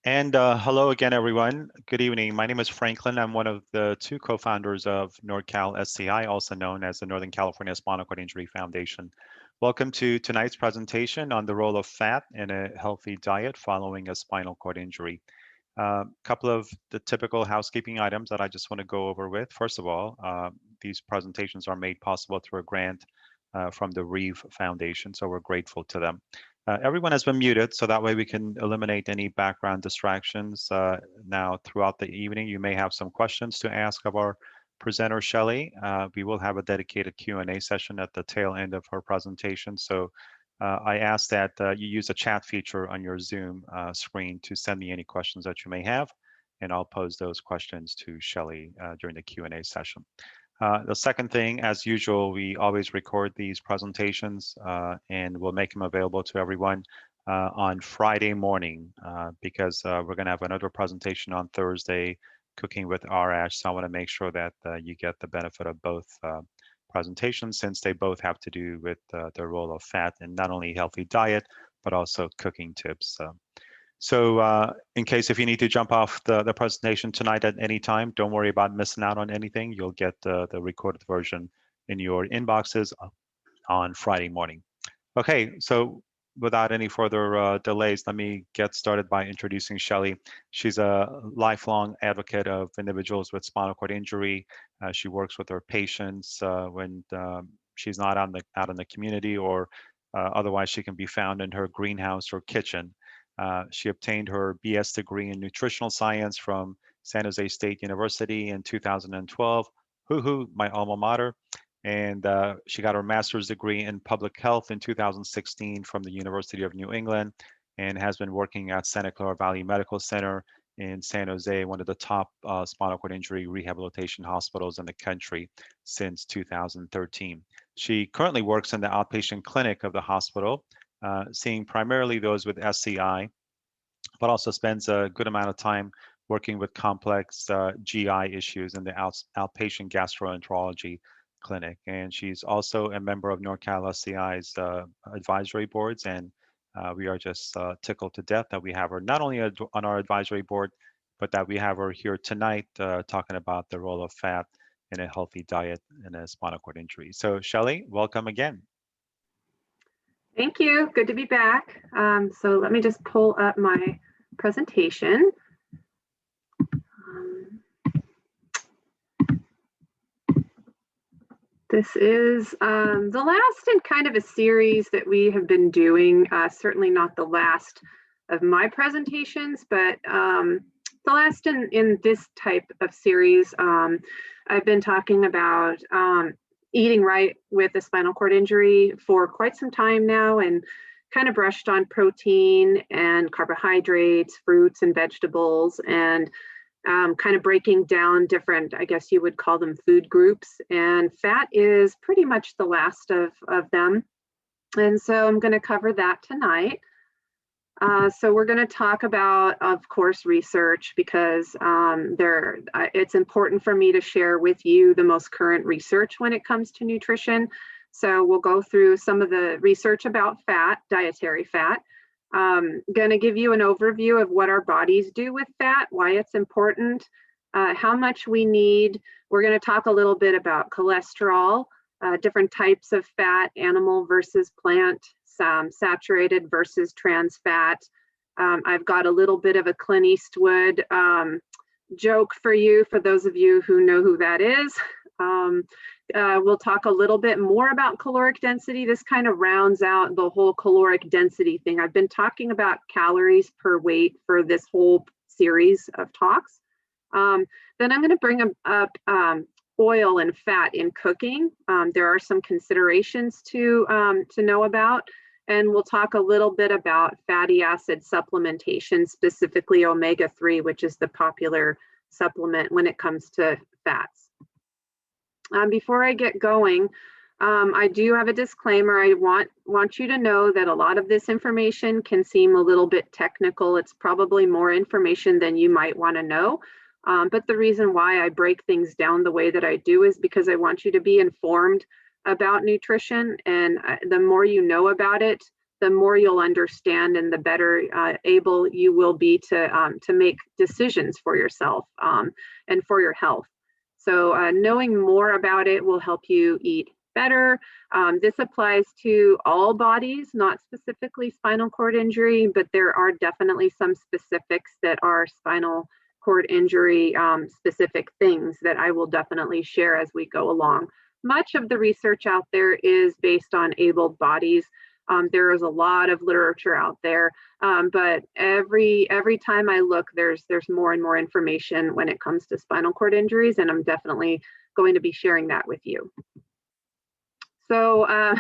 And hello again, everyone. Good evening. My name is Franklin. I'm one of the two co-founders of NordCal SCI, also known as the Northern California Spinal Cord Injury Foundation. Welcome to tonight's presentation on the role of fat in a healthy diet following a spinal cord injury. A couple of the typical housekeeping items that I just want to go over with. First of all, these presentations are made possible through a grant from the Reeve Foundation, so we're grateful to them. Everyone has been muted, so that way we can eliminate any background distractions. Now, throughout the evening, you may have some questions to ask of our presenter, Shelley. We will have a dedicated Q&A session at the tail end of her presentation. So I ask that you use the chat feature on your Zoom screen to send me any questions that you may have, and I'll pose those questions to Shelley during the Q&A session. The second thing, as usual, we always record these presentations and we'll make them available to everyone on Friday morning because we're going to have another presentation on Thursday, Cooking with Arash. So I want to make sure that you get the benefit of both presentations since they both have to do with the role of fat in not only healthy diet, but also cooking tips. So in case if you need to jump off the presentation tonight at any time, don't worry about missing out on anything. You'll get the recorded version in your inboxes on Friday morning. Okay, so without any further delays, let me get started by introducing Shelley. She's a lifelong advocate of individuals with spinal cord injury. She works with her patients when she's not out in the community, or otherwise she can be found in her greenhouse or kitchen. She obtained her BS degree in nutritional science from San Jose State University in 2012, my alma mater. And she got her master's degree in public health in 2016 from the University of New England, and has been working at Santa Clara Valley Medical Center in San Jose, one of the top spinal cord injury rehabilitation hospitals in the country since 2013. She currently works in the outpatient clinic of the hospital, seeing primarily those with SCI, but also spends a good amount of time working with complex GI issues in the outpatient gastroenterology clinic. And she's also a member of NorCal SCI's advisory boards, and we are just tickled to death that we have her not only on our advisory board, but that we have her here tonight talking about the role of fat in a healthy diet in a spinal cord injury. So Shelley, welcome again. Thank you. Good to be back. So let me just pull up my presentation. This is the last in kind of a series that we have been doing, certainly not the last of my presentations, but the last in this type of series. I've been talking about eating right with a spinal cord injury for quite some time now, and kind of brushed on protein and carbohydrates, fruits and vegetables, and kind of breaking down different, I guess you would call them food groups. And fat is pretty much the last of them. And so I'm going to cover that tonight. So we're going to talk about, of course, research, because it's important for me to share with you the most current research when it comes to nutrition. So we'll go through some of the research about fat, dietary fat. Going to give you an overview of what our bodies do with fat, why it's important, how much we need. We're going to talk a little bit about cholesterol, different types of fat, animal versus plant, saturated versus trans fat. I've got a little bit of a Clint Eastwood joke for you, for those of you who know who that is. We'll talk a little bit more about caloric density. This kind of rounds out the whole caloric density thing. I've been talking about calories per weight for this whole series of talks. Then I'm going to bring up oil and fat in cooking. There are some considerations to know about, and we'll talk a little bit about fatty acid supplementation, specifically omega-3, which is the popular supplement when it comes to fats. Before I get going, I do have a disclaimer. I want you to know that a lot of this information can seem a little bit technical. It's probably more information than you might want to know. But the reason why I break things down the way that I do is because I want you to be informed about nutrition, and the more you know about it, the more you'll understand and the better able you will be to make decisions for yourself and for your health. So knowing more about it will help you eat better. This applies to all bodies, not specifically spinal cord injury, but there are definitely some specifics that are spinal cord injury specific things that I will definitely share as we go along. Much of the research out there is based on abled bodies. There is a lot of literature out there, but every time I look, there's more and more information when it comes to spinal cord injuries, and I'm definitely going to be sharing that with you. So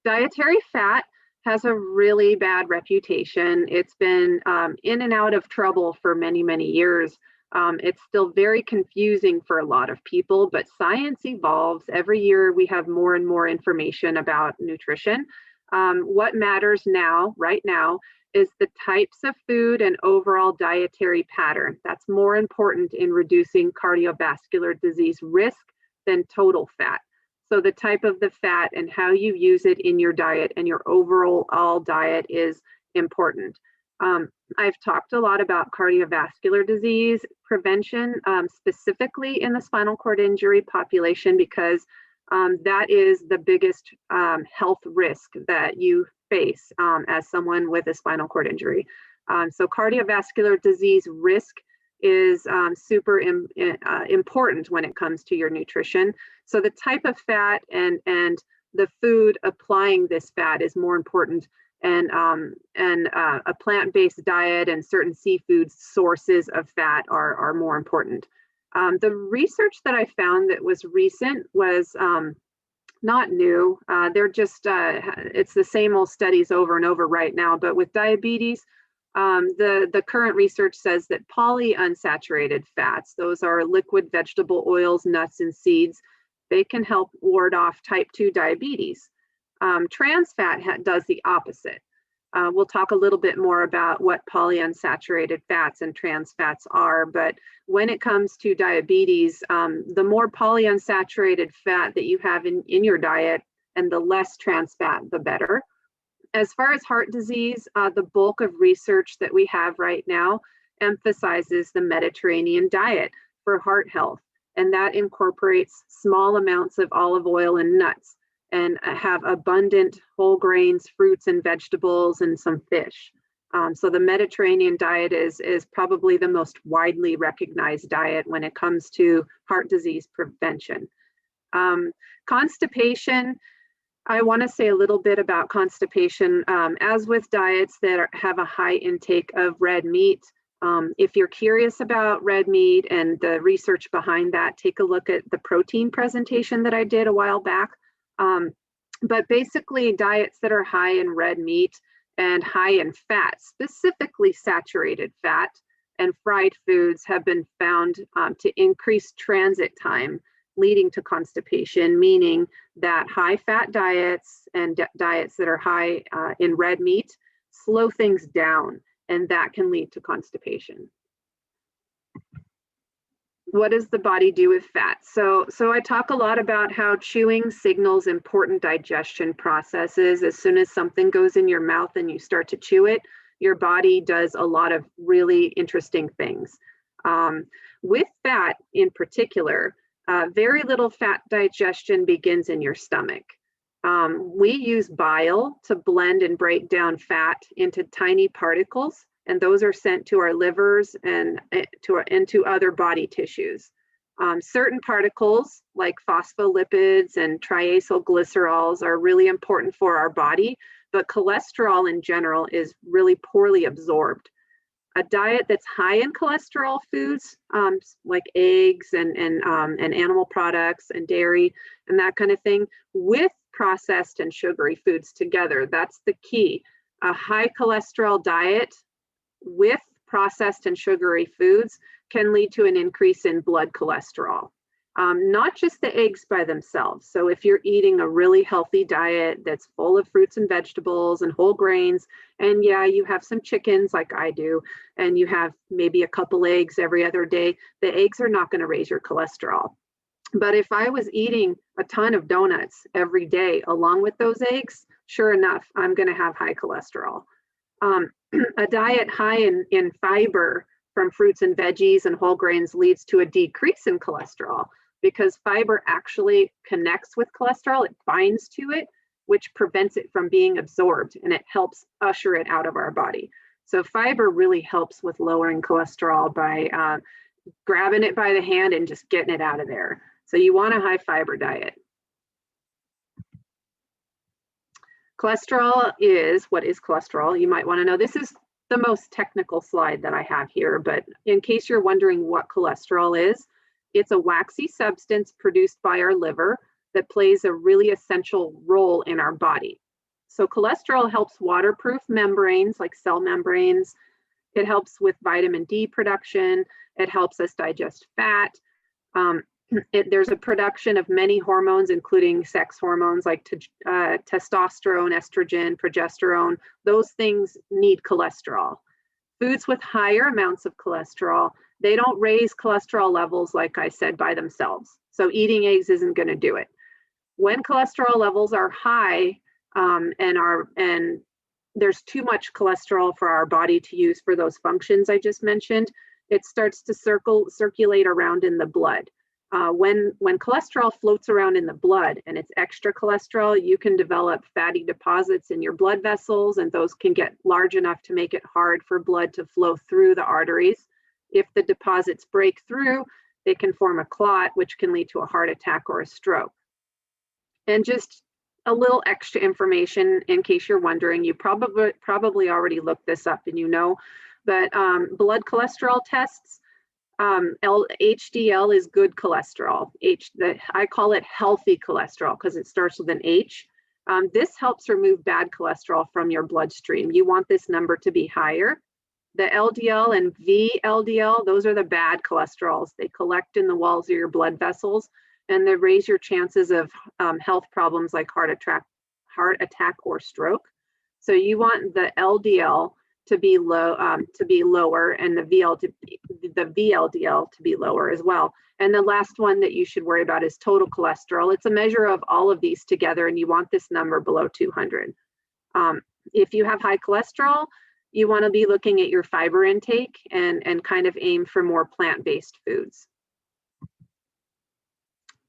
dietary fat has a really bad reputation. It's been in and out of trouble for many, many years. It's still very confusing for a lot of people, but science evolves. Every year we have more and more information about nutrition. What matters now, right now, is the types of food and overall dietary pattern. That's more important in reducing cardiovascular disease risk than total fat. So the type of the fat and how you use it in your diet and your overall diet is important. I've talked a lot about cardiovascular disease prevention, specifically in the spinal cord injury population, because that is the biggest health risk that you face as someone with a spinal cord injury. So cardiovascular disease risk is super important when it comes to your nutrition. So the type of fat and the food applying this fat is more important, and a plant-based diet and certain seafood sources of fat are more important. The research that I found that was recent was not new. They're just, it's the same old studies over and over right now, but with diabetes, the current research says that polyunsaturated fats, those are liquid vegetable oils, nuts, and seeds, they can help ward off type 2 diabetes. Trans fat does the opposite. We'll talk a little bit more about what polyunsaturated fats and trans fats are, but when it comes to diabetes, the more polyunsaturated fat that you have in your diet and the less trans fat, the better. As far as heart disease, the bulk of research that we have right now emphasizes the Mediterranean diet for heart health, and that incorporates small amounts of olive oil and nuts, and have abundant whole grains, fruits and vegetables, and some fish. So the Mediterranean diet is probably the most widely recognized diet when it comes to heart disease prevention. Constipation, I want to say a little bit about constipation. As with diets that have a high intake of red meat, if you're curious about red meat and the research behind that, take a look at the protein presentation that I did a while back. But basically diets that are high in red meat and high in fat, specifically saturated fat and fried foods, have been found to increase transit time, leading to constipation, meaning that high fat diets and diets that are high in red meat slow things down, and that can lead to constipation. What does the body do with fat? So I talk a lot about how chewing signals important digestion processes. As soon as something goes in your mouth and you start to chew it, your body does a lot of really interesting things. With fat in particular, very little fat digestion begins in your stomach. We use bile to blend and break down fat into tiny particles, and those are sent to our livers and into other body tissues. Certain particles like phospholipids and triacylglycerols are really important for our body, but cholesterol in general is really poorly absorbed. A diet that's high in cholesterol foods, like eggs and animal products and dairy and that kind of thing, with processed and sugary foods together, that's the key. A high cholesterol diet with processed and sugary foods can lead to an increase in blood cholesterol, not just the eggs by themselves. So if you're eating a really healthy diet that's full of fruits and vegetables and whole grains, and yeah, you have some chickens like I do, and you have maybe a couple eggs every other day, the eggs are not going to raise your cholesterol. But if I was eating a ton of donuts every day along with those eggs, sure enough, I'm going to have high cholesterol. A diet high in fiber from fruits and veggies and whole grains leads to a decrease in cholesterol, because fiber actually connects with cholesterol. It binds to it, which prevents it from being absorbed, and it helps usher it out of our body. So fiber really helps with lowering cholesterol by grabbing it by the hand and just getting it out of there. So you want a high fiber diet. Cholesterol is, what is cholesterol? You might want to know. This is the most technical slide that I have here, but in case you're wondering what cholesterol is, it's a waxy substance produced by our liver that plays a really essential role in our body. So cholesterol helps waterproof membranes like cell membranes. It helps with vitamin D production. It helps us digest fat. There's a production of many hormones, including sex hormones like testosterone, estrogen, progesterone. Those things need cholesterol. Foods with higher amounts of cholesterol, they don't raise cholesterol levels, like I said, by themselves. So eating eggs isn't going to do it. When cholesterol levels are high and there's too much cholesterol for our body to use for those functions I just mentioned, it starts to circulate around in the blood. When cholesterol floats around in the blood and it's extra cholesterol, you can develop fatty deposits in your blood vessels, and those can get large enough to make it hard for blood to flow through the arteries. If the deposits break through, they can form a clot, which can lead to a heart attack or a stroke. And just a little extra information in case you're wondering, you probably already looked this up and you know, but blood cholesterol tests, HDL is good cholesterol. I call it healthy cholesterol because it starts with an H. This helps remove bad cholesterol from your bloodstream. You want this number to be higher. The LDL and VLDL, those are the bad cholesterols. They collect in the walls of your blood vessels, and they raise your chances of health problems like heart attack or stroke. So you want the LDL to be lower, and the VLDL to be lower as well. And the last one that you should worry about is total cholesterol. It's a measure of all of these together, and you want this number below 200. If you have high cholesterol, you want to be looking at your fiber intake and kind of aim for more plant-based foods.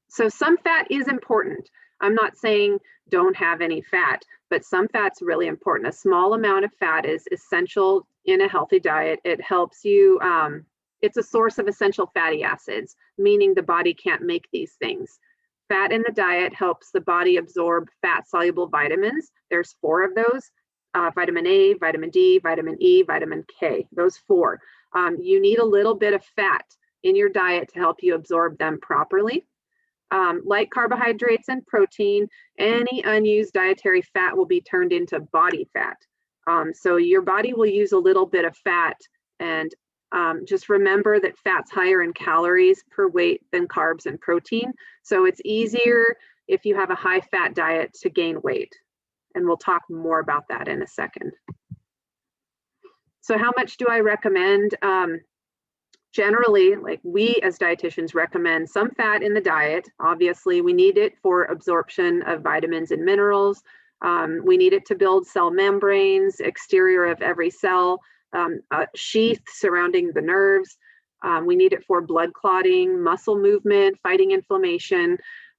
So some fat is important. I'm not saying don't have any fat, but some fat's really important. A small amount of fat is essential in a healthy diet. It helps you, it's a source of essential fatty acids, meaning the body can't make these things. Fat in the diet helps the body absorb fat-soluble vitamins. There's 4 of those, vitamin A, vitamin D, vitamin E, vitamin K, those 4. You need a little bit of fat in your diet to help you absorb them properly. Like carbohydrates and protein, any unused dietary fat will be turned into body fat. So your body will use a little bit of fat, and just remember that fat's higher in calories per weight than carbs and protein. So it's easier if you have a high fat diet to gain weight. And we'll talk more about that in a second. So how much do I recommend? Generally, like we as dietitians recommend some fat in the diet. Obviously, we need it for absorption of vitamins and minerals. We need it to build cell membranes, exterior of every cell, a sheath surrounding the nerves. We need it for blood clotting, muscle movement, fighting inflammation.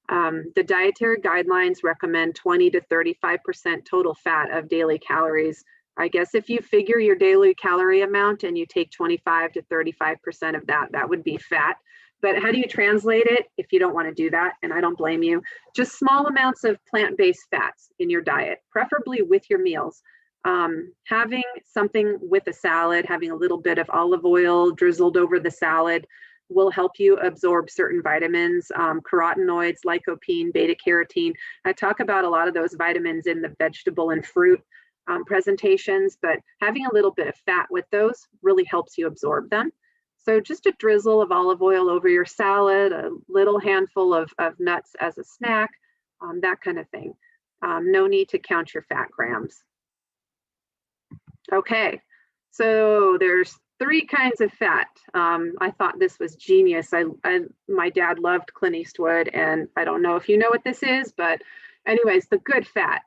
The dietary guidelines recommend 20 to 35% total fat of daily calories. I guess if you figure your daily calorie amount and you take 25 to 35% of that, that would be fat. But how do you translate it if you don't want to do that? And I don't blame you. Just small amounts of plant-based fats in your diet, preferably with your meals. Having something with a salad, having a little bit of olive oil drizzled over the salad will help you absorb certain vitamins, carotenoids, lycopene, beta carotene. I talk about a lot of those vitamins in the vegetable and fruit presentations, but having a little bit of fat with those really helps you absorb them. So just a drizzle of olive oil over your salad, a little handful of nuts as a snack, that kind of thing. No need to count your fat grams. Okay, so there's 3 kinds of fat. I thought this was genius. My dad loved Clint Eastwood, and I don't know if you know what this is, but anyways, the good fat.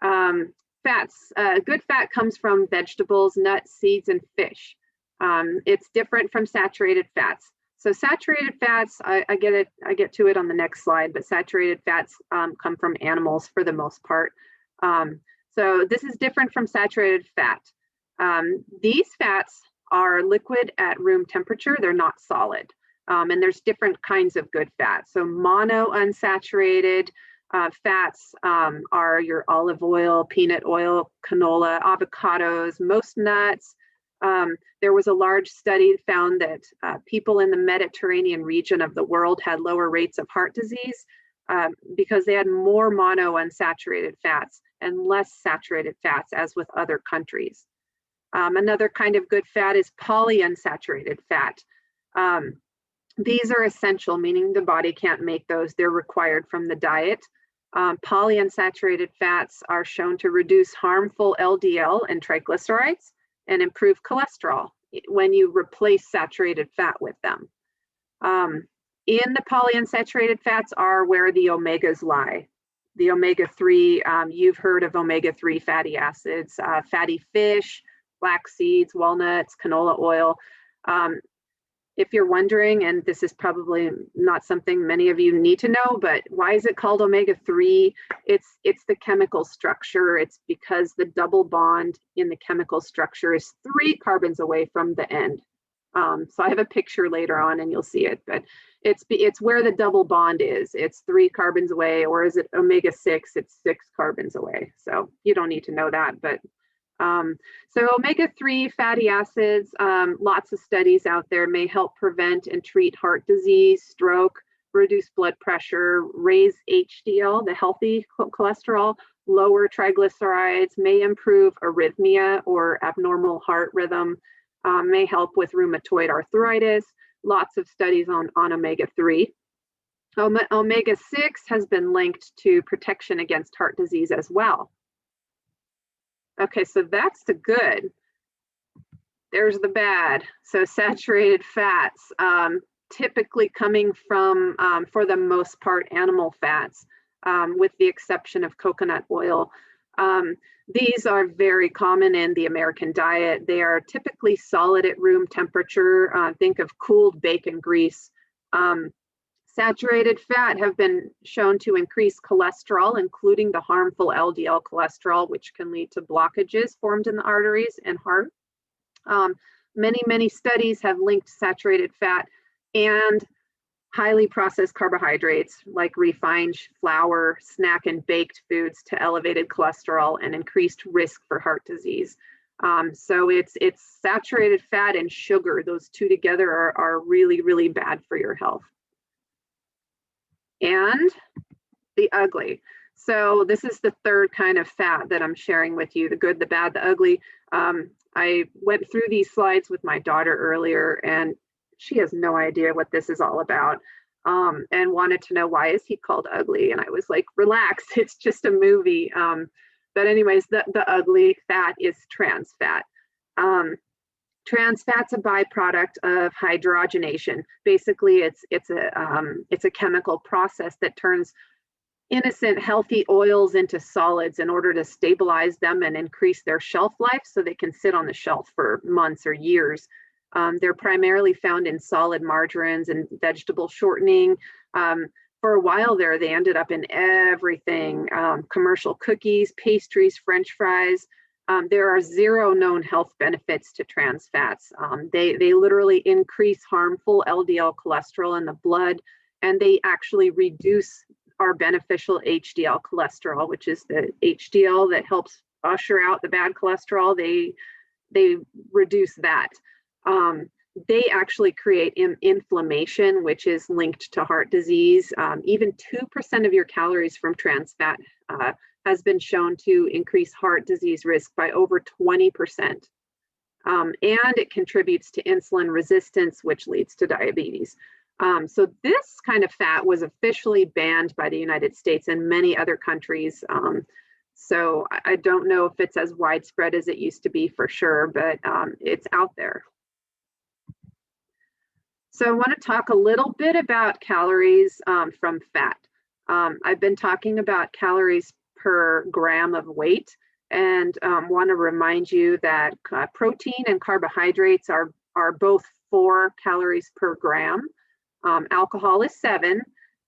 Fats, good fat comes from vegetables, nuts, seeds, and fish. It's different from saturated fats. So saturated fats, I get to it on the next slide, but saturated fats come from animals for the most part. So this is different from saturated fat. These fats are liquid at room temperature. They're not solid. And there's different kinds of good fats. So monounsaturated fats are your olive oil, peanut oil, canola, avocados, most nuts. There was a large study found that people in the Mediterranean region of the world had lower rates of heart disease because they had more monounsaturated fats and less saturated fats, as with other countries. Another kind of good fat is polyunsaturated fat. These are essential, meaning the body can't make those. They're required from the diet. Polyunsaturated fats are shown to reduce harmful LDL and triglycerides and improve cholesterol when you replace saturated fat with them. In the polyunsaturated fats are where the omegas lie. The omega-3, you've heard of omega-3 fatty acids, fatty fish, flax seeds, walnuts, canola oil. If you're wondering, and this is probably not something many of you need to know, but why is it called omega-3? It's the chemical structure. It's because the double bond in the chemical structure is 3 carbons away from the end. So I have a picture later on and you'll see it, but it's where the double bond is. It's 3 carbons away, or is it omega-6? It's 6 carbons away. So you don't need to know that, but so omega-3 fatty acids, lots of studies out there, may help prevent and treat heart disease, stroke, reduce blood pressure, raise HDL, the healthy cholesterol, lower triglycerides, may improve arrhythmia or abnormal heart rhythm, may help with rheumatoid arthritis. Lots of studies on omega-3. Omega-6 has been linked to protection against heart disease as well. Okay, so that's the good. There's the bad. So saturated fats, typically coming from, for the most part, animal fats, with the exception of coconut oil. These are very common in the American diet. They are typically solid at room temperature. Think of cooled bacon grease. Saturated fat have been shown to increase cholesterol, including the harmful LDL cholesterol, which can lead to blockages formed in the arteries and heart. Many studies have linked saturated fat and highly processed carbohydrates like refined flour, snack and baked foods to elevated cholesterol and increased risk for heart disease. So it's saturated fat and sugar. Those two together are really, really bad for your health. And the ugly. So this is the third kind of fat that I'm sharing with you, the good, the bad, the ugly. I went through these slides with my daughter earlier and she has no idea what this is all about, and wanted to know, why is he called ugly? And I was like, relax, it's just a movie. But anyways, the ugly fat is trans fat. Trans fat's a byproduct of hydrogenation. Basically, it's a chemical process that turns innocent, healthy oils into solids in order to stabilize them and increase their shelf life so they can sit on the shelf for months or years. They're primarily found in solid margarines and vegetable shortening. For a while there, they ended up in everything, commercial cookies, pastries, French fries. There are 0 known health benefits to trans fats. They literally increase harmful LDL cholesterol in the blood, and they actually reduce our beneficial HDL cholesterol, which is the HDL that helps usher out the bad cholesterol. They reduce that. They actually create inflammation, which is linked to heart disease. Even 2% of your calories from trans fat has been shown to increase heart disease risk by over 20%. And it contributes to insulin resistance, which leads to diabetes. So this kind of fat was officially banned by the United States and many other countries. So I don't know if it's as widespread as it used to be for sure, but it's out there. So I want to talk a little bit about calories from fat. I've been talking about calories per gram of weight. And want to remind you that protein and carbohydrates are both 4 calories per gram. Alcohol is 7.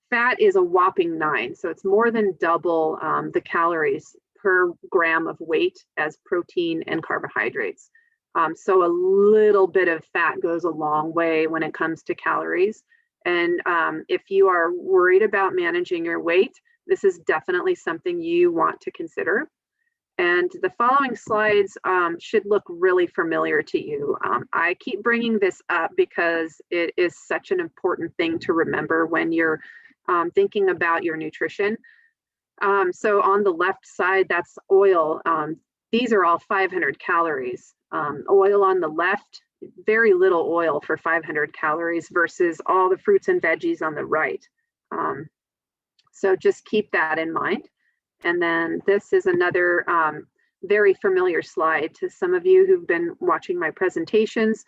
Fat is a whopping 9. So it's more than double the calories per gram of weight as protein and carbohydrates. So a little bit of fat goes a long way when it comes to calories. And if you are worried about managing your weight, this is definitely something you want to consider. And the following slides should look really familiar to you. I keep bringing this up because it is such an important thing to remember when you're thinking about your nutrition. So on the left side, that's oil. These are all 500 calories. Oil on the left, very little oil for 500 calories versus all the fruits and veggies on the right. So just keep that in mind. And then this is another very familiar slide to some of you who've been watching my presentations.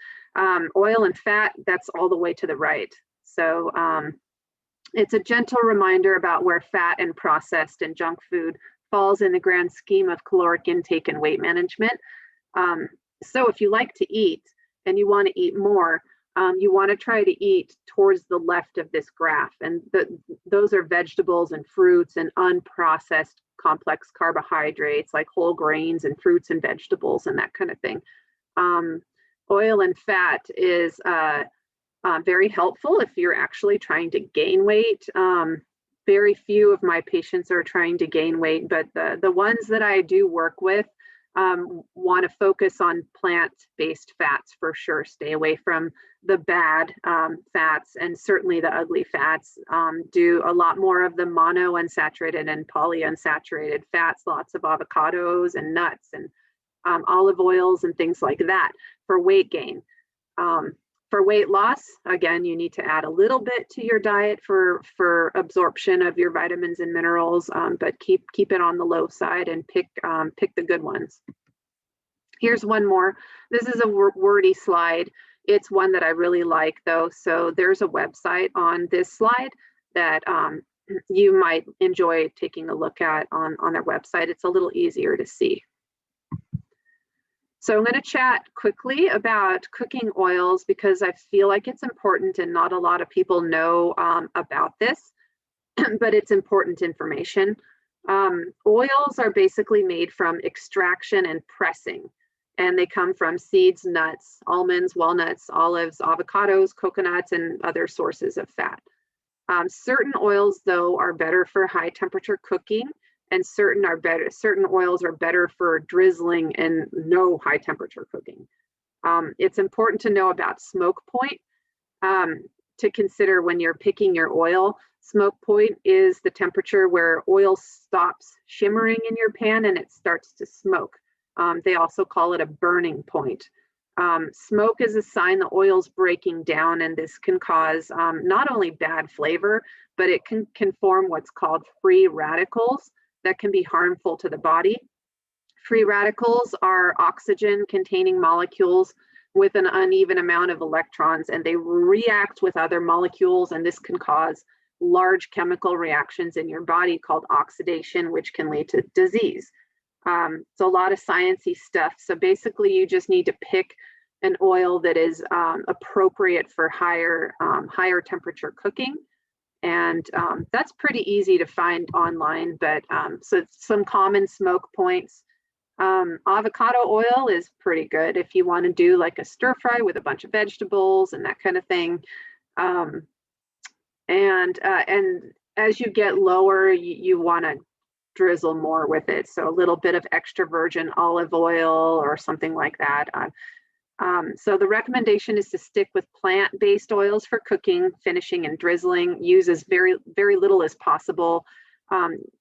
Oil and fat, that's all the way to the right. So it's a gentle reminder about where fat and processed and junk food falls in the grand scheme of caloric intake and weight management. So if you like to eat and you want to eat more, you want to try to eat towards the left of this graph. And those are vegetables and fruits and unprocessed complex carbohydrates like whole grains and fruits and vegetables and that kind of thing. Oil and fat is very helpful if you're actually trying to gain weight. Very few of my patients are trying to gain weight, but the ones that I do work with want to focus on plant-based fats for sure. Stay away from the bad fats and certainly the ugly fats. Do a lot more of the monounsaturated and polyunsaturated fats, lots of avocados and nuts and olive oils and things like that for weight gain. For weight loss, again, you need to add a little bit to your diet for absorption of your vitamins and minerals, but keep it on the low side and pick the good ones. Here's one more. This is a wordy slide. It's one that I really like though. So there's a website on this slide that you might enjoy taking a look at on their website. It's a little easier to see. So I'm going to chat quickly about cooking oils because I feel like it's important and not a lot of people know about this, but it's important information. Oils are basically made from extraction and pressing, and they come from seeds, nuts, almonds, walnuts, olives, avocados, coconuts, and other sources of fat. Certain oils, though, are better for high temperature cooking, and certain oils are better for drizzling and no high temperature cooking. It's important to know about smoke point to consider when you're picking your oil. Smoke point is the temperature where oil stops shimmering in your pan and it starts to smoke. They also call it a burning point. Smoke is a sign the oil's breaking down, and this can cause not only bad flavor, but it can form what's called free radicals that can be harmful to the body. Free radicals are oxygen-containing molecules with an uneven amount of electrons, and they react with other molecules, and this can cause large chemical reactions in your body called oxidation, which can lead to disease. It's a lot of sciencey stuff. So basically, you just need to pick an oil that is appropriate for higher temperature cooking. And that's pretty easy to find online, but so some common smoke points. Avocado oil is pretty good if you want to do like a stir fry with a bunch of vegetables and that kind of thing. And as you get lower, you want to drizzle more with it. So a little bit of extra virgin olive oil or something like that. So the recommendation is to stick with plant-based oils for cooking, finishing, and drizzling. Use as very little as possible.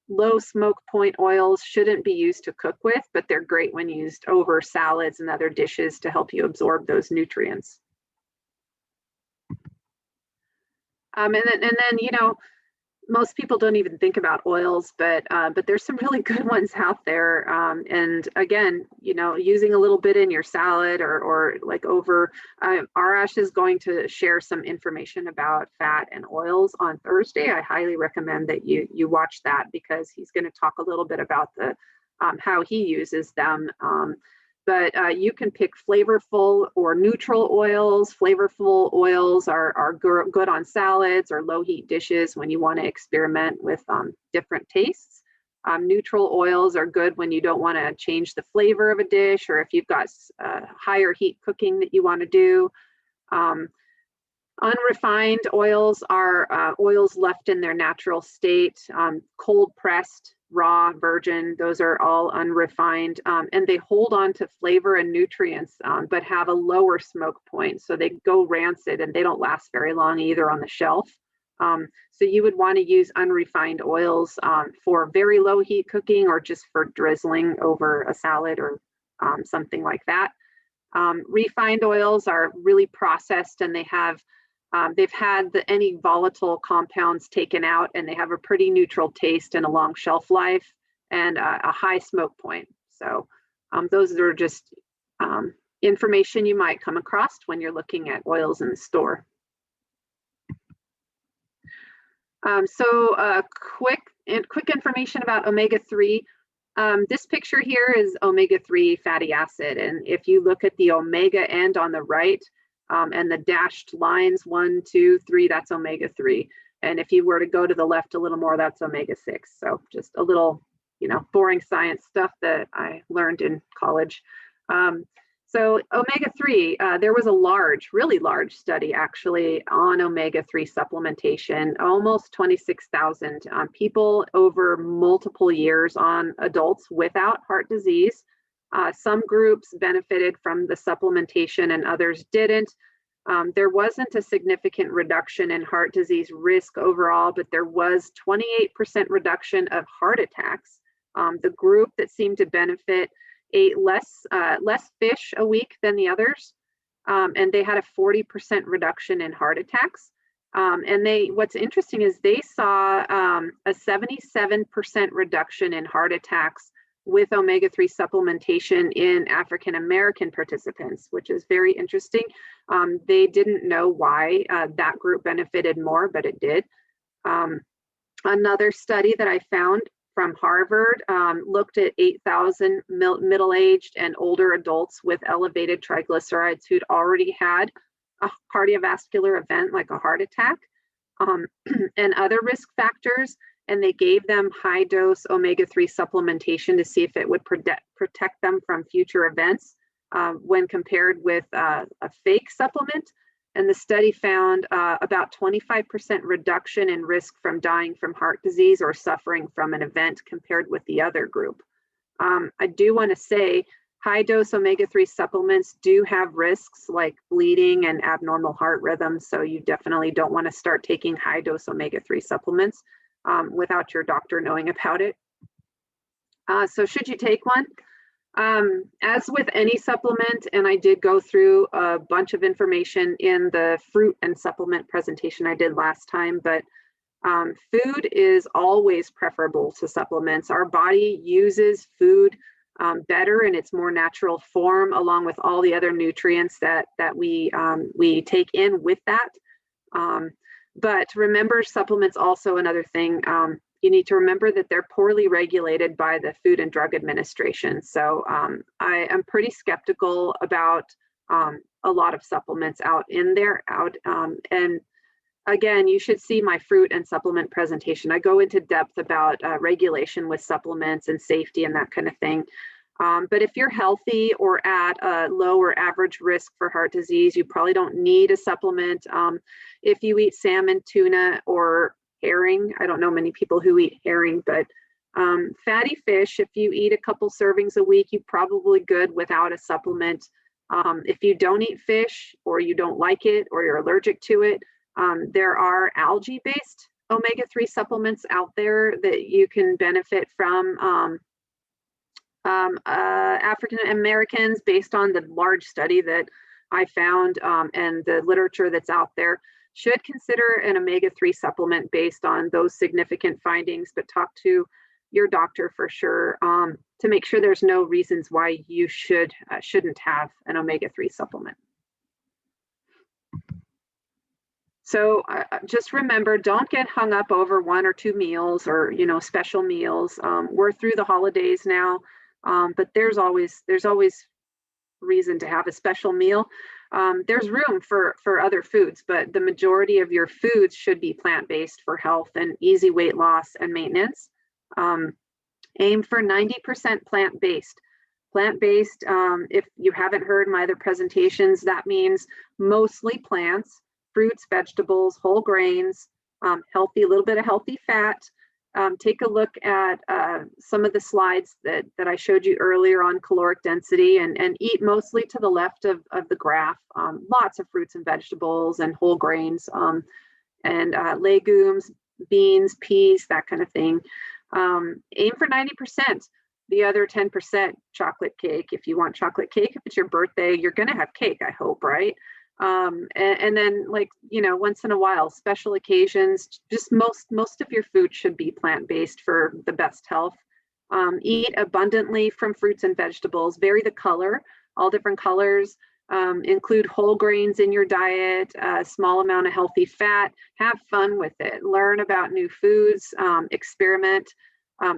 Low smoke point oils shouldn't be used to cook with, but they're great when used over salads and other dishes to help you absorb those nutrients. And then, you know, most people don't even think about oils, but there's some really good ones out there. And again, you know, using a little bit in your salad or like over, Arash is going to share some information about fat and oils on Thursday. I highly recommend that you watch that, because he's going to talk a little bit about the how he uses them. But you can pick flavorful or neutral oils. Flavorful oils are good on salads or low heat dishes when you want to experiment with different tastes. Neutral oils are good when you don't want to change the flavor of a dish, or if you've got higher heat cooking that you want to do. Unrefined oils are oils left in their natural state, cold pressed, raw, virgin, those are all unrefined, and they hold on to flavor and nutrients, but have a lower smoke point. So they go rancid and they don't last very long either on the shelf. So you would want to use unrefined oils for very low heat cooking, or just for drizzling over a salad or something like that. Refined oils are really processed, and they've had any volatile compounds taken out, and they have a pretty neutral taste and a long shelf life and a high smoke point. So those are just information you might come across when you're looking at oils in the store. Quick information about omega-3. This picture here is omega-3 fatty acid. And if you look at the omega end on the right, and the dashed lines 1, 2, 3, that's omega-3. And if you were to go to the left a little more, that's omega-6. So just a little, you know, boring science stuff that I learned in college. So omega-3, there was a really large study actually on omega-3 supplementation, almost 26,000 people over multiple years, on adults without heart disease. Some groups benefited from the supplementation and others didn't. There wasn't a significant reduction in heart disease risk overall, but there was 28% reduction of heart attacks. The group that seemed to benefit ate less fish a week than the others, and they had a 40% reduction in heart attacks. And what's interesting is they saw a 77% reduction in heart attacks with omega-3 supplementation in African American participants, which is very interesting. They didn't know why that group benefited more, but it did. Another study that I found from Harvard looked at 8,000 middle-aged and older adults with elevated triglycerides who'd already had a cardiovascular event like a heart attack and other risk factors. And they gave them high dose omega-3 supplementation to see if it would protect them from future events when compared with a fake supplement. And the study found about 25% reduction in risk from dying from heart disease or suffering from an event compared with the other group. I do want to say high dose omega-3 supplements do have risks like bleeding and abnormal heart rhythms. So you definitely don't want to start taking high dose omega-3 supplements without your doctor knowing about it. So should you take one? As with any supplement, and I did go through a bunch of information in the fruit and supplement presentation I did last time, but food is always preferable to supplements. Our body uses food better in its more natural form, along with all the other nutrients that we take in with that. But remember, supplements also another thing. You need to remember that they're poorly regulated by the Food and Drug Administration. So I am pretty skeptical about a lot of supplements out there. And again, you should see my fruit and supplement presentation. I go into depth about regulation with supplements and safety and that kind of thing. But if you're healthy or at a low or average risk for heart disease, you probably don't need a supplement. If you eat salmon, tuna, or herring, I don't know many people who eat herring, but fatty fish, if you eat a couple servings a week, you're probably good without a supplement. If you don't eat fish, or you don't like it, or you're allergic to it, there are algae-based omega-3 supplements out there that you can benefit from. African Americans, based on the large study that I found and the literature that's out there, should consider an omega-3 supplement based on those significant findings, but talk to your doctor for sure to make sure there's no reasons why you shouldn't have an omega-3 supplement. So just remember, don't get hung up over 1 or 2 meals or, special meals. We're through the holidays now, but there's always reason to have a special meal. There's room for other foods, but the majority of your foods should be plant-based for health and easy weight loss and maintenance. Aim for 90% plant-based. Plant-based, if you haven't heard my other presentations, that means mostly plants, fruits, vegetables, whole grains, healthy, a little bit of healthy fat. Take a look at some of the slides that I showed you earlier on caloric density and eat mostly to the left of the graph. Lots of fruits and vegetables and whole grains and legumes, beans, peas, that kind of thing. Aim for 90%. The other 10% chocolate cake. If you want chocolate cake, if it's your birthday, you're going to have cake, I hope, right? And then once in a while, special occasions, just most of your food should be plant-based for the best health. Eat abundantly from fruits and vegetables, vary the color, all different colors, include whole grains in your diet, a small amount of healthy fat, have fun with it, learn about new foods, experiment.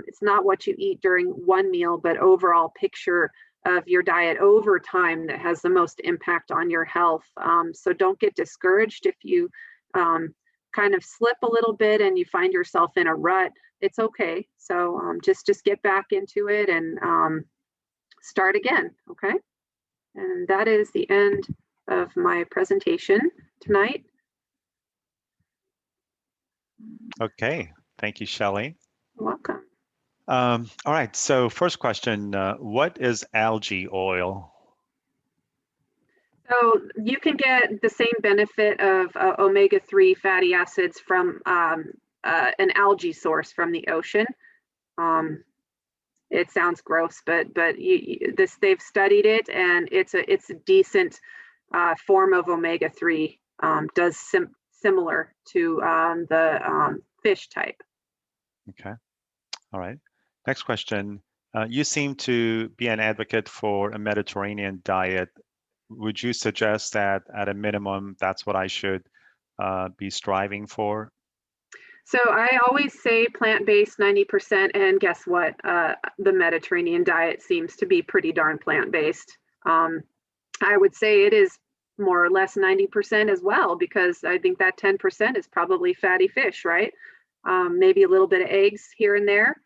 It's not what you eat during one meal, but overall picture of your diet over time that has the most impact on your health. So don't get discouraged if you kind of slip a little bit and you find yourself in a rut. It's okay. So just get back into it and start again, okay? And that is the end of my presentation tonight. Okay, thank you, Shelley. You're welcome. All right, so first question, what is algae oil? So you can get the same benefit of omega-3 fatty acids from an algae source from the ocean. It sounds gross, but they've studied it, and it's a decent form of omega-3. Does similar to the fish type. Okay, all right. Next question. You seem to be an advocate for a Mediterranean diet. Would you suggest that at a minimum, that's what I should be striving for? So I always say plant-based 90%, and guess what? The Mediterranean diet seems to be pretty darn plant-based. I would say it is more or less 90% as well, because I think that 10% is probably fatty fish, right? Maybe a little bit of eggs here and there.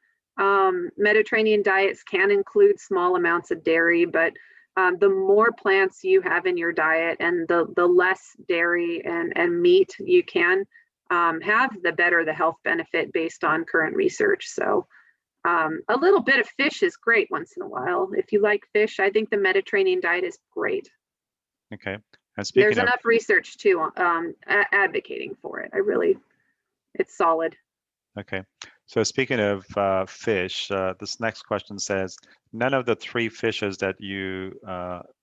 Mediterranean diets can include small amounts of dairy, but the more plants you have in your diet and the less dairy and meat you can have, the better the health benefit based on current research. So a little bit of fish is great once in a while. If you like fish, I think the Mediterranean diet is great. Okay. And speaking There's enough research too advocating for it. It's solid. Okay. So speaking of fish, this next question says, none of the 3 fishes that you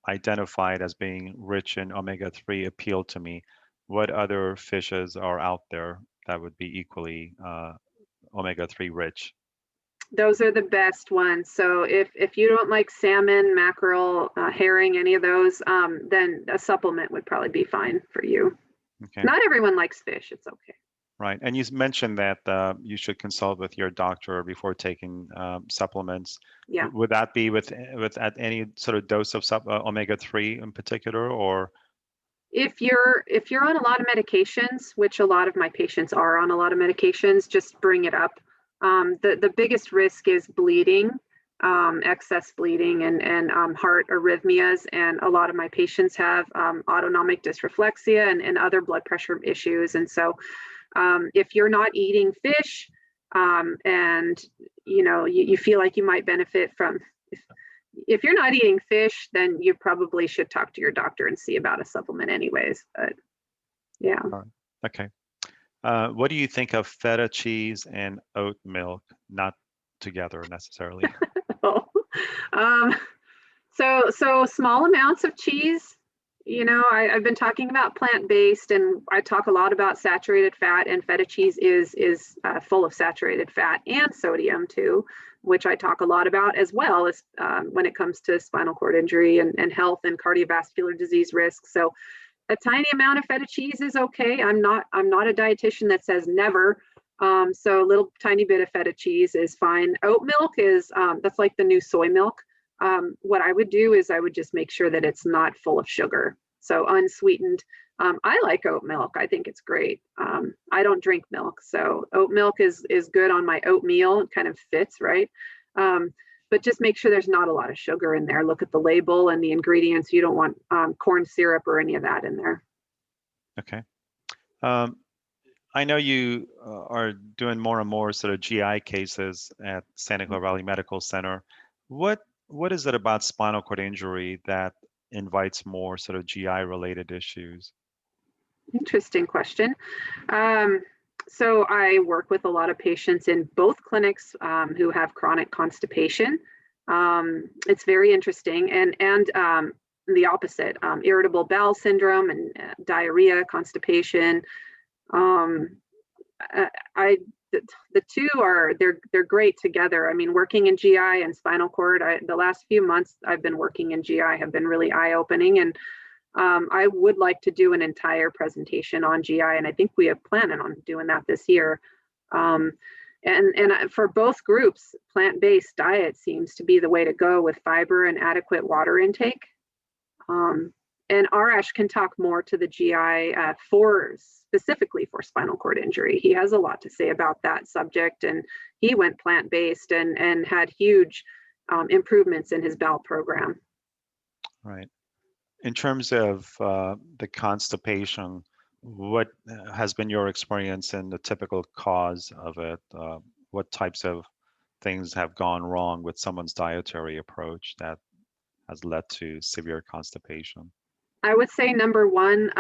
identified as being rich in omega-3 appeal to me. What other fishes are out there that would be equally omega-3 rich? Those are the best ones. So if you don't like salmon, mackerel, herring, any of those, then a supplement would probably be fine for you. Okay. Not everyone likes fish. It's okay. Right. And you mentioned that you should consult with your doctor before taking supplements. Yeah. Would that be with at any sort of dose of omega-3 in particular, or? If you're on a lot of medications, which a lot of my patients are on a lot of medications, just bring it up. The biggest risk is bleeding, excess bleeding and heart arrhythmias. And a lot of my patients have autonomic dysreflexia and other blood pressure issues. And so if you're not eating fish and you feel like you might benefit from, if you're not eating fish, then you probably should talk to your doctor and see about a supplement anyways. But yeah. Okay. What do you think of feta cheese and oat milk? Not together necessarily. So small amounts of cheese I've been talking about plant-based, and I talk a lot about saturated fat, and feta cheese is full of saturated fat and sodium too, which I talk a lot about, as well as when it comes to spinal cord injury and health and cardiovascular disease risk. So a tiny amount of feta cheese is okay. I'm not a dietitian that says never. So a little tiny bit of feta cheese is fine. Oat milk is that's like the new soy milk. What I would do is I would just make sure that it's not full of sugar, so unsweetened. I like oat milk. I think it's great. I don't drink milk, so oat milk is good on my oatmeal. It kind of fits, right? But just make sure there's not a lot of sugar in there. Look at the label and the ingredients. You don't want corn syrup or any of that in there. Okay. I know you are doing more and more sort of GI cases at Santa Clara Valley Medical Center. What is it about spinal cord injury that invites more sort of GI related issues? Interesting question. So I work with a lot of patients in both clinics who have chronic constipation. It's very interesting, and the opposite, irritable bowel syndrome and diarrhea, constipation. The two they're great together. I mean, working in GI and spinal cord, the last few months I've been working in GI have been really eye-opening, and I would like to do an entire presentation on GI, and I think we have planning on doing that this year. And for both groups, plant-based diet seems to be the way to go, with fiber and adequate water intake. And Arash can talk more to the GI specifically for spinal cord injury. He has a lot to say about that subject, and he went plant-based and had huge improvements in his bowel program. Right. In terms of the constipation, what has been your experience in the typical cause of it? What types of things have gone wrong with someone's dietary approach that has led to severe constipation? I would say number one,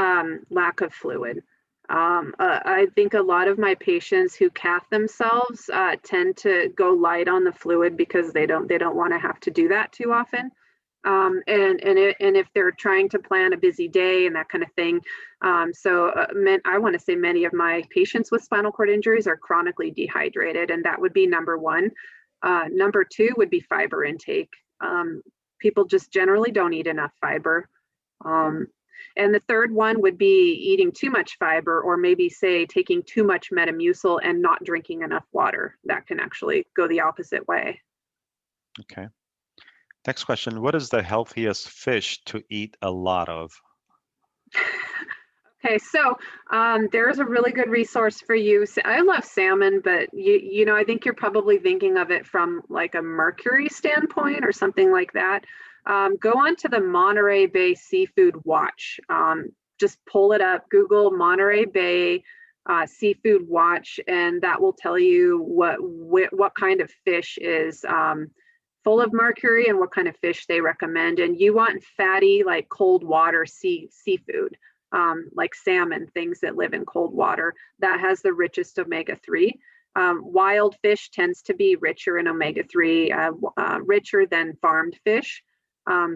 lack of fluid. I think a lot of my patients who cath themselves tend to go light on the fluid because they don't want to have to do that too often. And if they're trying to plan a busy day and that kind of thing. I want to say many of my patients with spinal cord injuries are chronically dehydrated, and that would be number one. Number two would be fiber intake. People just generally don't eat enough fiber. And the third one would be eating too much fiber, or maybe say taking too much Metamucil and not drinking enough water. That can actually go the opposite way. Okay. Next question. What is the healthiest fish to eat a lot of? Okay, so there's a really good resource for you. I love salmon, but I think you're probably thinking of it from like a mercury standpoint or something like that. Go on to the Monterey Bay Seafood Watch. Just pull it up, Google Monterey Bay Seafood Watch, and that will tell you what kind of fish is full of mercury and what kind of fish they recommend. And you want fatty, like cold water seafood, like salmon, things that live in cold water. That has the richest omega-3. Wild fish tends to be richer in omega-3, richer than farmed fish.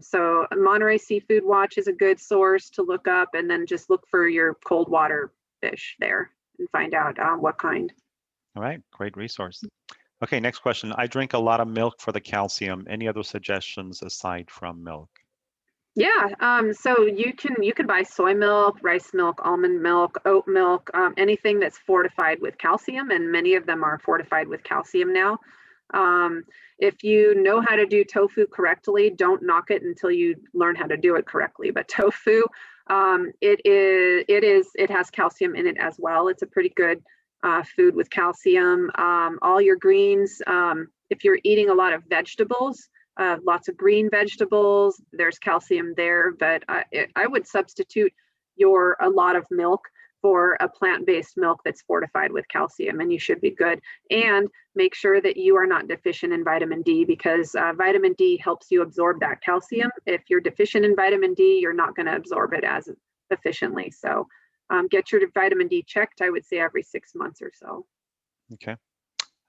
So Monterey Seafood Watch is a good source to look up, and then just look for your cold water fish there and find out what kind. All right, great resource. Okay, next question. I drink a lot of milk for the calcium. Any other suggestions aside from milk? Yeah, so you can buy soy milk, rice milk, almond milk, oat milk, anything that's fortified with calcium, and many of them are fortified with calcium now. If you know how to do tofu correctly, don't knock it until you learn how to do it correctly. But tofu, it has calcium in it as well. It's a pretty good food with calcium. All your greens, if you're eating a lot of vegetables, lots of green vegetables, there's calcium there. But I would substitute a lot of milk for a plant-based milk that's fortified with calcium, and you should be good. And make sure that you are not deficient in vitamin D, because vitamin D helps you absorb that calcium. If you're deficient in vitamin D, you're not going to absorb it as efficiently. So get your vitamin D checked, I would say every 6 months or so. Okay.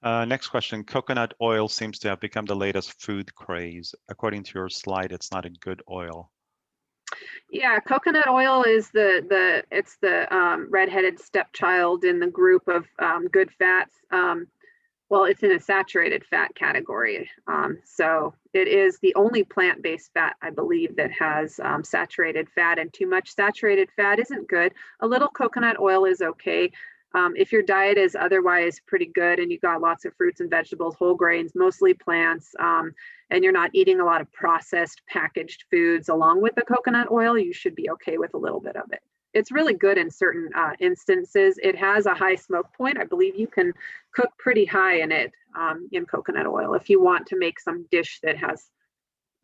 Next question. Coconut oil seems to have become the latest food craze. According to your slide, it's not a good oil. Yeah, coconut oil is it's the redheaded stepchild in the group of good fats. Well, it's in a saturated fat category. So it is the only plant-based fat, I believe, that has saturated fat, and too much saturated fat isn't good. A little coconut oil is okay. If your diet is otherwise pretty good and you got lots of fruits and vegetables, whole grains, mostly plants, and you're not eating a lot of processed packaged foods along with the coconut oil, you should be okay with a little bit of it. It's really good in certain instances. It has a high smoke point. I believe you can cook pretty high in it, in coconut oil, if you want to make some dish that has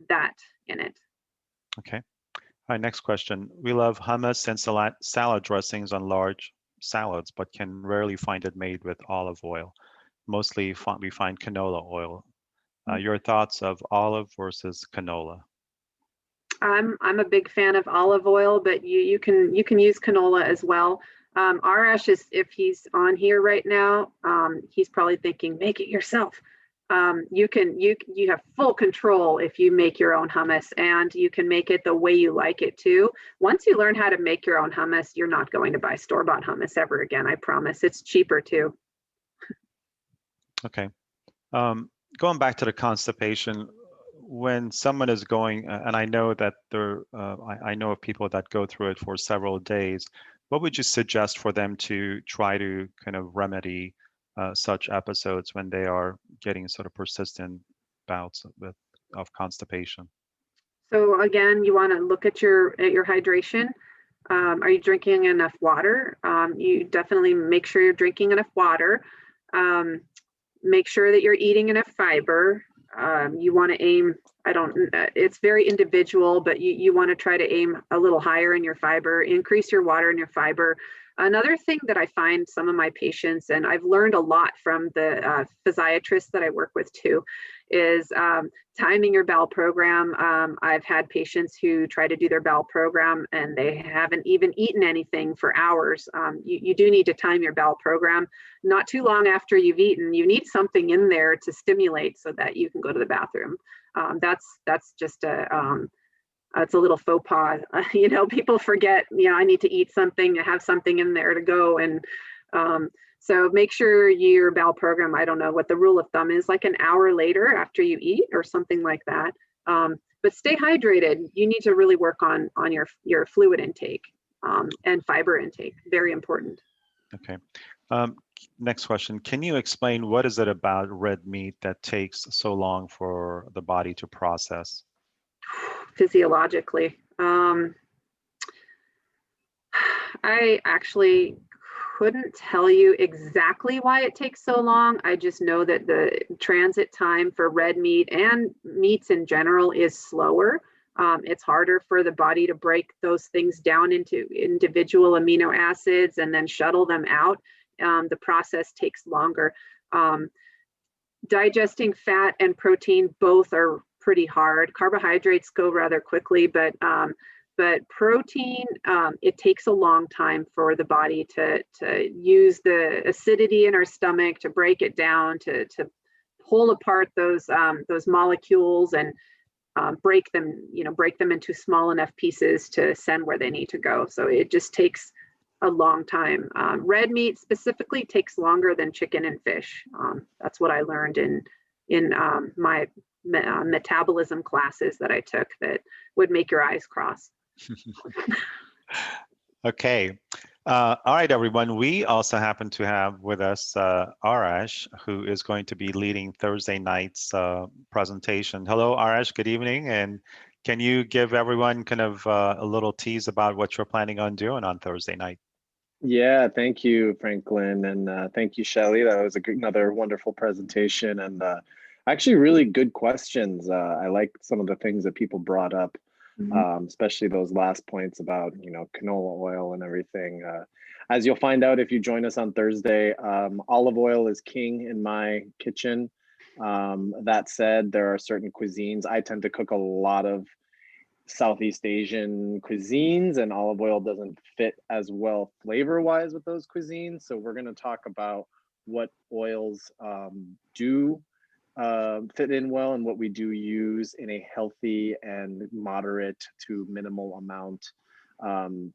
that in it. Okay. All right, next question. We love hummus and salad dressings on large salads, but can rarely find it made with olive oil. Mostly we find canola oil. Your thoughts of olive versus canola? I'm a big fan of olive oil, but you can use canola as well. Arash is, if he's on here right now, he's probably thinking, make it yourself. You have full control if you make your own hummus, and you can make it the way you like it too. Once you learn how to make your own hummus, you're not going to buy store-bought hummus ever again, I promise. It's cheaper too. Okay. Going back to the constipation, when someone is going, and I know that I know of people that go through it for several days, what would you suggest for them to try to kind of remedy such episodes when they are getting sort of persistent bouts of constipation? So again, you want to look at your hydration. Are you drinking enough water? You definitely make sure you're drinking enough water. Make sure that you're eating enough fiber. You want to aim, it's very individual, but you want to try to aim a little higher in your fiber, increase your water and your fiber. Another thing that I find some of my patients, and I've learned a lot from the physiatrists that I work with too, is timing your bowel program. I've had patients who try to do their bowel program and they haven't even eaten anything for hours. You do need to time your bowel program. Not too long after you've eaten, you need something in there to stimulate so that you can go to the bathroom. That's just it's a little faux pas. People forget, I need to eat something, have something in there to go. And so make sure your bowel program, I don't know what the rule of thumb is, like an hour later after you eat or something like that. But stay hydrated. You need to really work on your fluid intake and fiber intake. Very important. Okay. Next question. Can you explain what is it about red meat that takes so long for the body to process? Physiologically. I actually couldn't tell you exactly why it takes so long. I just know that the transit time for red meat and meats in general is slower. It's harder for the body to break those things down into individual amino acids and then shuttle them out. The process takes longer. Digesting fat and protein both are pretty hard. Carbohydrates go rather quickly, but protein, it takes a long time for the body to use the acidity in our stomach to break it down, to pull apart those molecules and break them into small enough pieces to send where they need to go. So it just takes a long time. Red meat specifically takes longer than chicken and fish. That's what I learned in my metabolism classes that I took that would make your eyes cross. Okay. All right, everyone. We also happen to have with us Arash, who is going to be leading Thursday night's presentation. Hello, Arash. Good evening. And can you give everyone kind of a little tease about what you're planning on doing on Thursday night? Yeah, thank you, Franklin, and thank you, Shelley. That was another wonderful presentation, and actually really good questions. I like some of the things that people brought up, especially those last points about canola oil and everything. As you'll find out if you join us on Thursday, olive oil is king in my kitchen. That said, there are certain cuisines. I tend to cook a lot of Southeast Asian cuisines, and olive oil doesn't fit as well flavor-wise with those cuisines. So we're going to talk about what oils do fit in well and what we do use in a healthy and moderate to minimal amount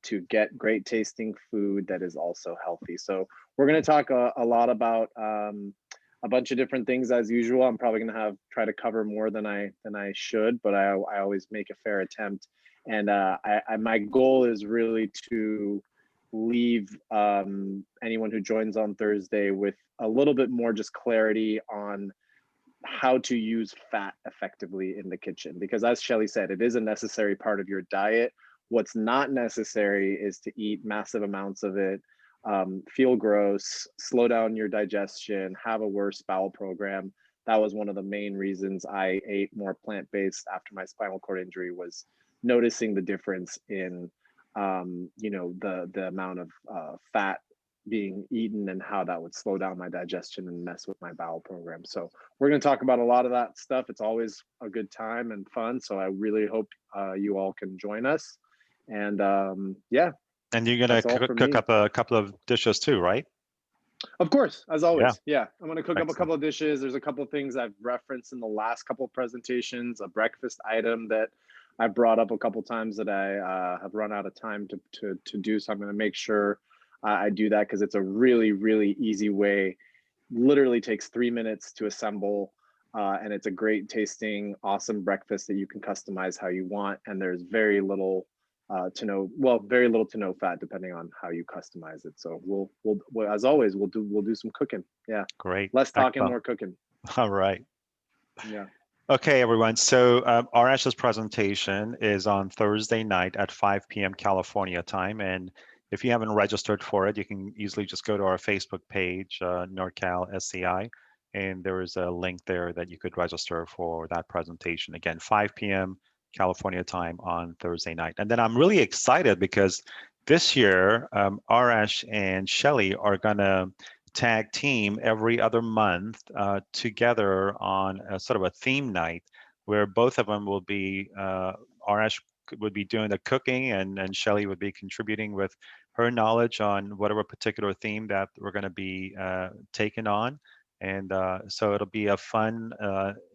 to get great tasting food that is also healthy. So we're going to talk a lot about a bunch of different things as usual. I'm probably going to try to cover more than I should, but I always make a fair attempt. And my goal is really to leave anyone who joins on Thursday with a little bit more just clarity on how to use fat effectively in the kitchen. Because as Shelley said, it is a necessary part of your diet. What's not necessary is to eat massive amounts of it, feel gross, slow down your digestion, have a worse bowel program. That was one of the main reasons I ate more plant-based after my spinal cord injury, was noticing the difference in the amount of fat being eaten and how that would slow down my digestion and mess with my bowel program. So we're going to talk about a lot of that stuff. It's always a good time and fun. So I really hope you all can join us. And yeah. And you're going to cook up a couple of dishes too, right? Of course, as always. Yeah. I'm going to cook Excellent. up a couple of dishes. There's a couple of things I've referenced in the last couple of presentations, a breakfast item that I brought up a couple of times that I have run out of time to do. So I'm going to make sure I do that, because it's a really, really easy way. Literally takes 3 minutes to assemble, and it's a great tasting, awesome breakfast that you can customize how you want. And there's very little to no fat, depending on how you customize it. So we'll as always, we'll do some cooking. Yeah. Great. Less talking, more cooking. All right. Yeah. Okay, everyone. So RS's presentation is on Thursday night at 5 p.m. California time. And if you haven't registered for it, you can easily just go to our Facebook page, NorCal SCI, and there is a link there that you could register for that presentation. Again, 5 p.m. California time on Thursday night. And then I'm really excited because this year, Arash and Shelley are gonna tag team every other month together on a sort of a theme night where both of them will be, Arash would be doing the cooking and Shelley would be contributing with her knowledge on whatever particular theme that we're going to be taking on. And so it'll be a fun,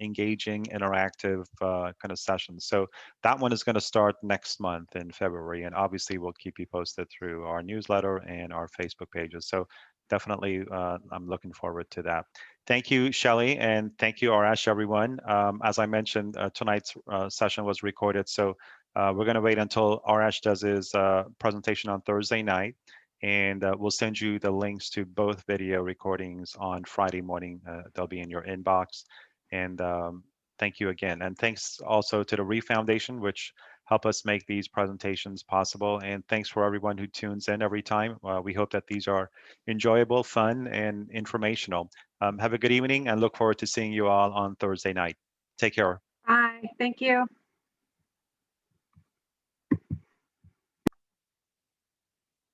engaging, interactive kind of session. So that one is going to start next month in February. And obviously we'll keep you posted through our newsletter and our Facebook pages. So definitely, I'm looking forward to that. Thank you, Shelley, and thank you, Arash, everyone. As I mentioned, tonight's session was recorded. So we're going to wait until Arash does his presentation on Thursday night. And we'll send you the links to both video recordings on Friday morning. They'll be in your inbox. And thank you again. And thanks also to the Re Foundation, which help us make these presentations possible. And thanks for everyone who tunes in every time. We hope that these are enjoyable, fun, and informational. Have a good evening and look forward to seeing you all on Thursday night. Take care. Bye. Thank you.